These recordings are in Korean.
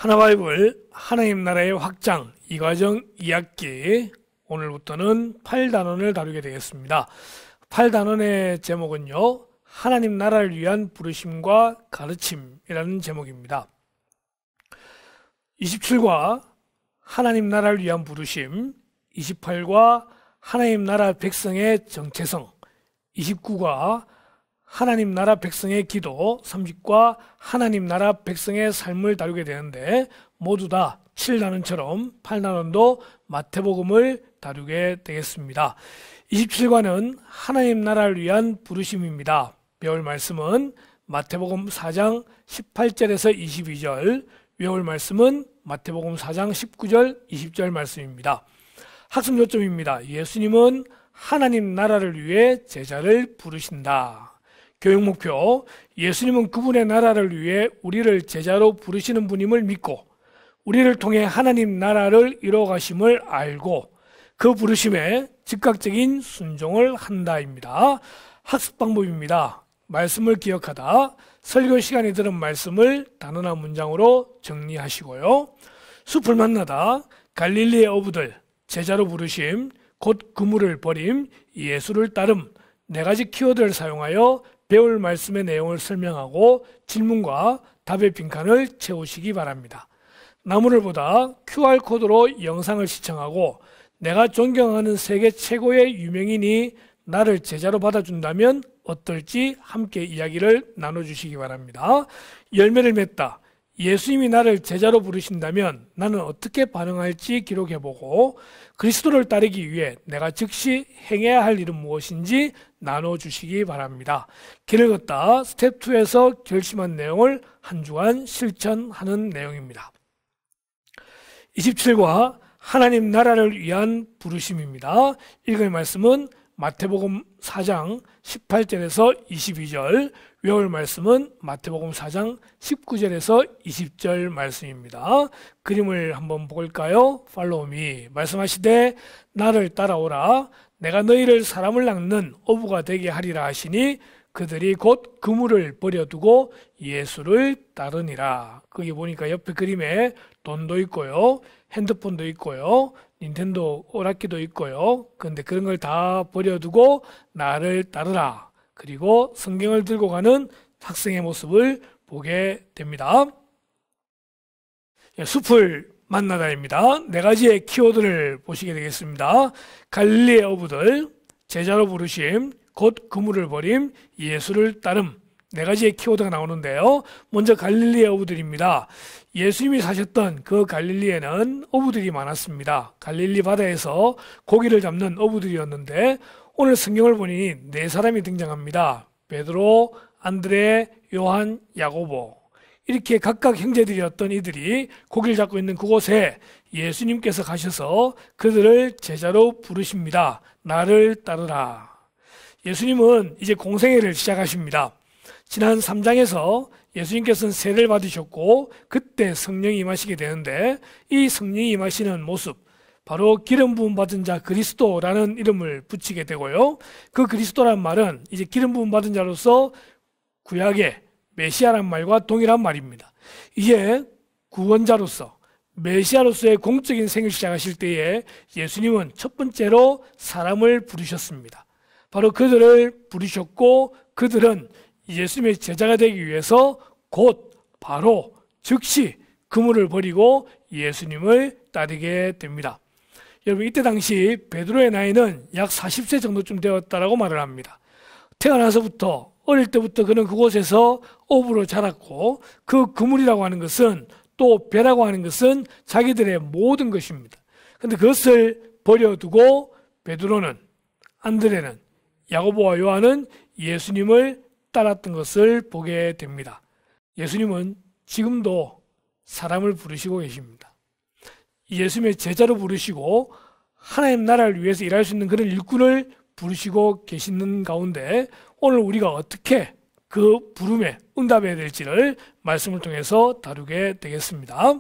하나바이블 하나님 나라의 확장 2과정 2학기 오늘부터는 8단원을 다루게 되겠습니다. 8단원의 제목은요, 하나님 나라를 위한 부르심과 가르침이라는 제목입니다. 27과 하나님 나라를 위한 부르심, 28과 하나님 나라 백성의 정체성, 29과 하나님 나라 백성의 기도, 30과 하나님 나라 백성의 삶을 다루게 되는데 모두 다 7단원처럼 8단원도 마태복음을 다루게 되겠습니다. 27과는 하나님 나라를 위한 부르심입니다. 배울 말씀은 마태복음 4장 18절에서 22절, 외울 말씀은 마태복음 4장 19절, 20절 말씀입니다. 학습 요점입니다. 예수님은 하나님 나라를 위해 제자를 부르신다. 교육 목표, 예수님은 그분의 나라를 위해 우리를 제자로 부르시는 분임을 믿고 우리를 통해 하나님 나라를 이루어가심을 알고 그 부르심에 즉각적인 순종을 한다입니다. 학습 방법입니다. 말씀을 기억하다, 설교 시간에 들은 말씀을 단어나 문장으로 정리하시고요. 숲을 만나다, 갈릴리의 어부들, 제자로 부르심, 곧 그물을 버림, 예수를 따름, 4가지 키워드를 사용하여 배울 말씀의 내용을 설명하고 질문과 답의 빈칸을 채우시기 바랍니다. 나무를 보다 QR코드로 영상을 시청하고 내가 존경하는 세계 최고의 유명인이 나를 제자로 받아준다면 어떨지 함께 이야기를 나눠주시기 바랍니다. 열매를 맺다. 예수님이 나를 제자로 부르신다면 나는 어떻게 반응할지 기록해보고 그리스도를 따르기 위해 내가 즉시 행해야 할 일은 무엇인지 나눠주시기 바랍니다. 길을 걷다 스텝 2에서 결심한 내용을 한 주간 실천하는 내용입니다. 27과 하나님 나라를 위한 부르심입니다. 읽을 말씀은 마태복음 4장 18절에서 22절, 외울 말씀은 마태복음 4장 19절에서 20절 말씀입니다. 그림을 한번 볼까요? Follow me. 말씀하시되 나를 따라오라. 내가 너희를 사람을 낚는 어부가 되게 하리라 하시니 그들이 곧 그물을 버려두고 예수를 따르니라. 거기 보니까 옆에 그림에 돈도 있고요, 핸드폰도 있고요, 닌텐도 오락기도 있고요. 그런데 그런 걸 다 버려두고 나를 따르라. 그리고 성경을 들고 가는 학생의 모습을 보게 됩니다. 숲을 만나다입니다. 4가지의 키워드를 보시게 되겠습니다. 갈릴리의 어부들, 제자로 부르심, 곧 그물을 버림, 예수를 따름. 4가지의 키워드가 나오는데요. 먼저 갈릴리의 어부들입니다. 예수님이 사셨던 그 갈릴리에는 어부들이 많았습니다. 갈릴리 바다에서 고기를 잡는 어부들이었는데 오늘 성경을 보니 4사람이 등장합니다. 베드로, 안드레, 요한, 야고보. 이렇게 각각 형제들이었던 이들이 고기를 잡고 있는 그곳에 예수님께서 가셔서 그들을 제자로 부르십니다. 나를 따르라. 예수님은 이제 공생애를 시작하십니다. 지난 3장에서 예수님께서는 세례를 받으셨고 그때 성령이 임하시게 되는데 이 성령이 임하시는 모습, 바로 기름 부음 받은 자 그리스도라는 이름을 붙이게 되고요. 그 그리스도란 말은 이제 기름 부음 받은 자로서 구약의 메시아란 말과 동일한 말입니다. 이제 구원자로서 메시아로서의 공적인 생을 시작하실 때에 예수님은 첫 번째로 사람을 부르셨습니다. 바로 그들을 부르셨고 그들은 예수님의 제자가 되기 위해서 곧 바로 즉시 그물을 버리고 예수님을 따르게 됩니다. 여러분, 이때 당시 베드로의 나이는 약 40세 정도쯤 되었다라고 말을 합니다. 태어나서부터 어릴 때부터 그는 그곳에서 어부로 자랐고 그 그물이라고 하는 것은 또 배라고 하는 것은 자기들의 모든 것입니다. 그런데 그것을 버려두고 베드로는, 안드레는, 야고보와 요한은 예수님을 따랐던 것을 보게 됩니다. 예수님은 지금도 사람을 부르시고 계십니다. 예수님의 제자로 부르시고 하나님 나라를 위해서 일할 수 있는 그런 일꾼을 부르시고 계시는 가운데 오늘 우리가 어떻게 그 부름에 응답해야 될지를 말씀을 통해서 다루게 되겠습니다.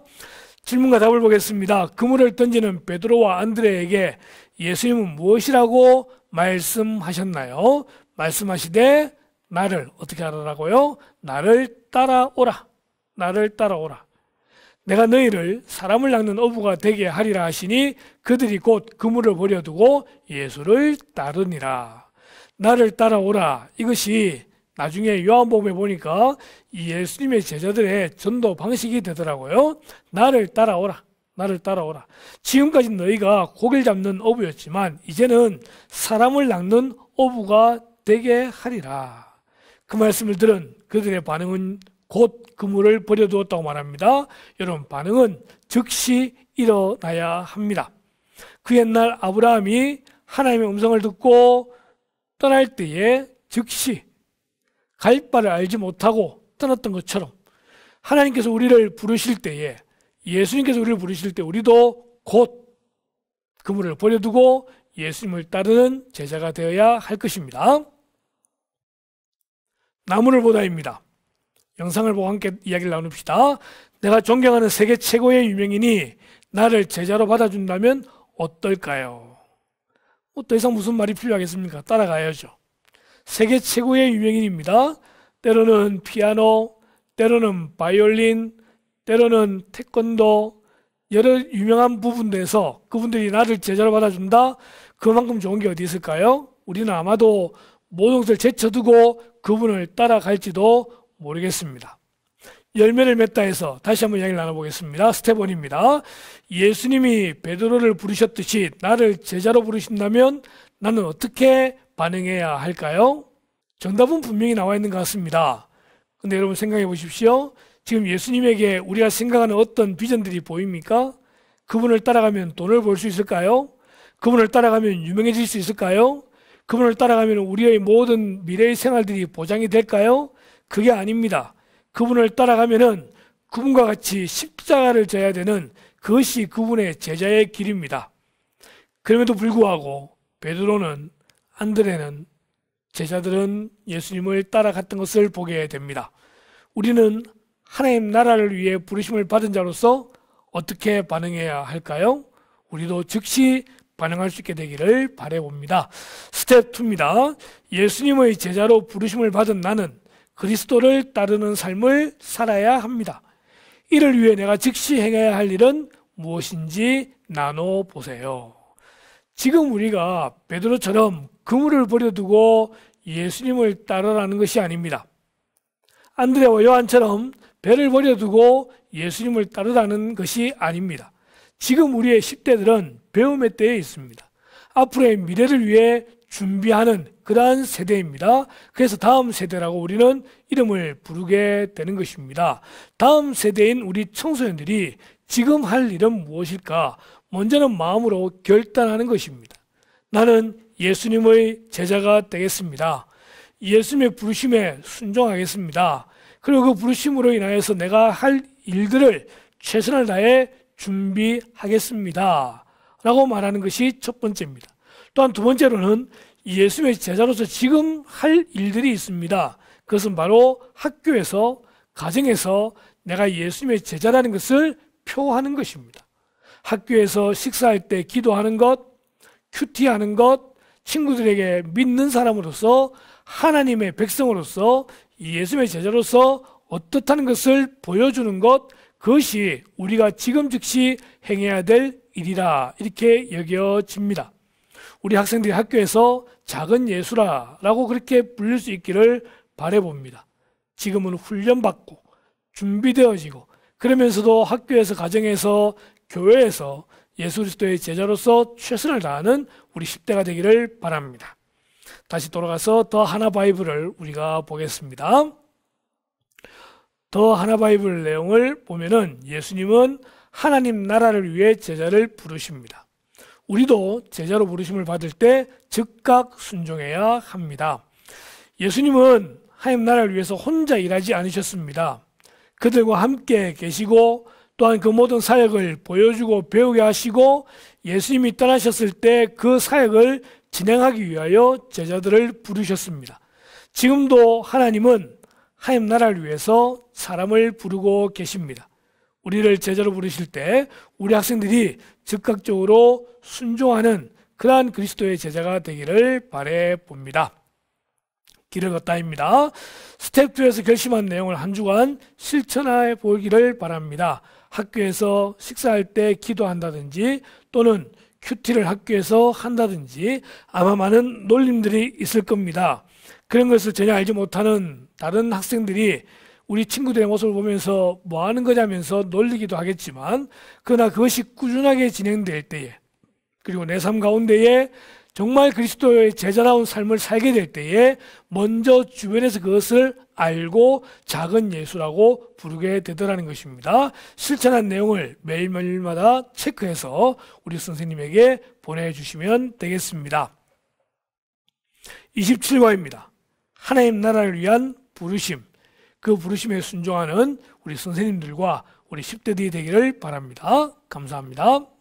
질문과 답을 보겠습니다. 그물을 던지는 베드로와 안드레에게 예수님은 무엇이라고 말씀하셨나요? 말씀하시되 나를 어떻게 하라고요? 나를 따라오라. 나를 따라오라. 내가 너희를 사람을 낚는 어부가 되게 하리라 하시니 그들이 곧 그물을 버려두고 예수를 따르니라. 나를 따라오라. 이것이 나중에 요한복음에 보니까 이 예수님의 제자들의 전도 방식이 되더라고요. 나를 따라오라. 나를 따라오라. 지금까지 너희가 고기를 잡는 어부였지만 이제는 사람을 낚는 어부가 되게 하리라. 그 말씀을 들은 그들의 반응은 곧 그물을 버려두었다고 말합니다. 여러분, 반응은 즉시 일어나야 합니다. 그 옛날 아브라함이 하나님의 음성을 듣고 떠날 때에 즉시 갈 바를 알지 못하고 떠났던 것처럼 하나님께서 우리를 부르실 때에, 예수님께서 우리를 부르실 때 우리도 곧 그물을 버려두고 예수님을 따르는 제자가 되어야 할 것입니다. 나무를 보다입니다. 영상을 보고 함께 이야기를 나눕시다. 내가 존경하는 세계 최고의 유명인이 나를 제자로 받아준다면 어떨까요? 더 이상 무슨 말이 필요하겠습니까? 따라가야죠. 세계 최고의 유명인입니다. 때로는 피아노, 때로는 바이올린, 때로는 태권도, 여러 유명한 부분에서 그분들이 나를 제자로 받아준다? 그만큼 좋은 게 어디 있을까요? 우리는 아마도 모든 것을 제쳐두고 그분을 따라갈지도 모르겠습니다. 열매를 맺다 해서 다시 한번 이야기를 나눠보겠습니다. 스텝 1입니다. 예수님이 베드로를 부르셨듯이 나를 제자로 부르신다면 나는 어떻게 반응해야 할까요? 정답은 분명히 나와 있는 것 같습니다. 근데 여러분 생각해 보십시오. 지금 예수님에게 우리가 생각하는 어떤 비전들이 보입니까? 그분을 따라가면 돈을 벌 수 있을까요? 그분을 따라가면 유명해질 수 있을까요? 그분을 따라가면 우리의 모든 미래의 생활들이 보장이 될까요? 그게 아닙니다. 그분을 따라가면은 그분과 같이 십자가를 져야 되는 그것이 그분의 제자의 길입니다. 그럼에도 불구하고 베드로는, 안드레는, 제자들은 예수님을 따라갔던 것을 보게 됩니다. 우리는 하나님 나라를 위해 부르심을 받은 자로서 어떻게 반응해야 할까요? 우리도 즉시 반응할 수 있게 되기를 바라봅니다. 스텝 2입니다. 예수님의 제자로 부르심을 받은 나는 그리스도를 따르는 삶을 살아야 합니다. 이를 위해 내가 즉시 행해야 할 일은 무엇인지 나눠보세요. 지금 우리가 베드로처럼 그물을 버려두고 예수님을 따르라는 것이 아닙니다. 안드레와 요한처럼 배를 버려두고 예수님을 따르라는 것이 아닙니다. 지금 우리의 10대들은 배움의 때에 있습니다. 앞으로의 미래를 위해 준비하는 그러한 세대입니다. 그래서 다음 세대라고 우리는 이름을 부르게 되는 것입니다. 다음 세대인 우리 청소년들이 지금 할 일은 무엇일까? 먼저는 마음으로 결단하는 것입니다. 나는 예수님의 제자가 되겠습니다. 예수님의 부르심에 순종하겠습니다. 그리고 그 부르심으로 인하여서 내가 할 일들을 최선을 다해 준비하겠습니다. 라고 말하는 것이 첫 번째입니다. 또한 두 번째로는 예수님의 제자로서 지금 할 일들이 있습니다. 그것은 바로 학교에서, 가정에서 내가 예수님의 제자라는 것을 표하는 것입니다. 학교에서 식사할 때 기도하는 것, 큐티하는 것, 친구들에게 믿는 사람으로서, 하나님의 백성으로서, 예수님의 제자로서 어떻다는 것을 보여주는 것, 그것이 우리가 지금 즉시 행해야 될 일이라 이렇게 여겨집니다. 우리 학생들이 학교에서 작은 예수라라고 그렇게 불릴 수 있기를 바라봅니다. 지금은 훈련받고 준비되어지고 그러면서도 학교에서, 가정에서, 교회에서 예수 그리스도의 제자로서 최선을 다하는 우리 10대가 되기를 바랍니다. 다시 돌아가서 더 하나 바이블을 우리가 보겠습니다. 더 하나 바이블 내용을 보면은 예수님은 하나님 나라를 위해 제자를 부르십니다. 우리도 제자로 부르심을 받을 때 즉각 순종해야 합니다. 예수님은 하나님 나라를 위해서 혼자 일하지 않으셨습니다. 그들과 함께 계시고 또한 그 모든 사역을 보여주고 배우게 하시고 예수님이 떠나셨을 때 그 사역을 진행하기 위하여 제자들을 부르셨습니다. 지금도 하나님은 하나님 나라를 위해서 사람을 부르고 계십니다. 우리를 제자로 부르실 때 우리 학생들이 즉각적으로 순종하는 그러한 그리스도의 제자가 되기를 바라봅니다. 길을 걷다입니다. 스텝 2에서 결심한 내용을 한 주간 실천해 보기를 바랍니다. 학교에서 식사할 때 기도한다든지 또는 큐티를 학교에서 한다든지 아마 많은 놀림들이 있을 겁니다. 그런 것을 전혀 알지 못하는 다른 학생들이 우리 친구들의 모습을 보면서 뭐 하는 거냐면서 놀리기도 하겠지만, 그러나 그것이 꾸준하게 진행될 때에, 그리고 내 삶 가운데에 정말 그리스도의 제자다운 삶을 살게 될 때에 먼저 주변에서 그것을 알고 작은 예수라고 부르게 되더라는 것입니다. 실천한 내용을 매일매일마다 체크해서 우리 선생님에게 보내주시면 되겠습니다. 27과입니다. 하나님 나라를 위한 부르심. 그 부르심에 순종하는 우리 선생님들과 우리 10대들이 되기를 바랍니다. 감사합니다.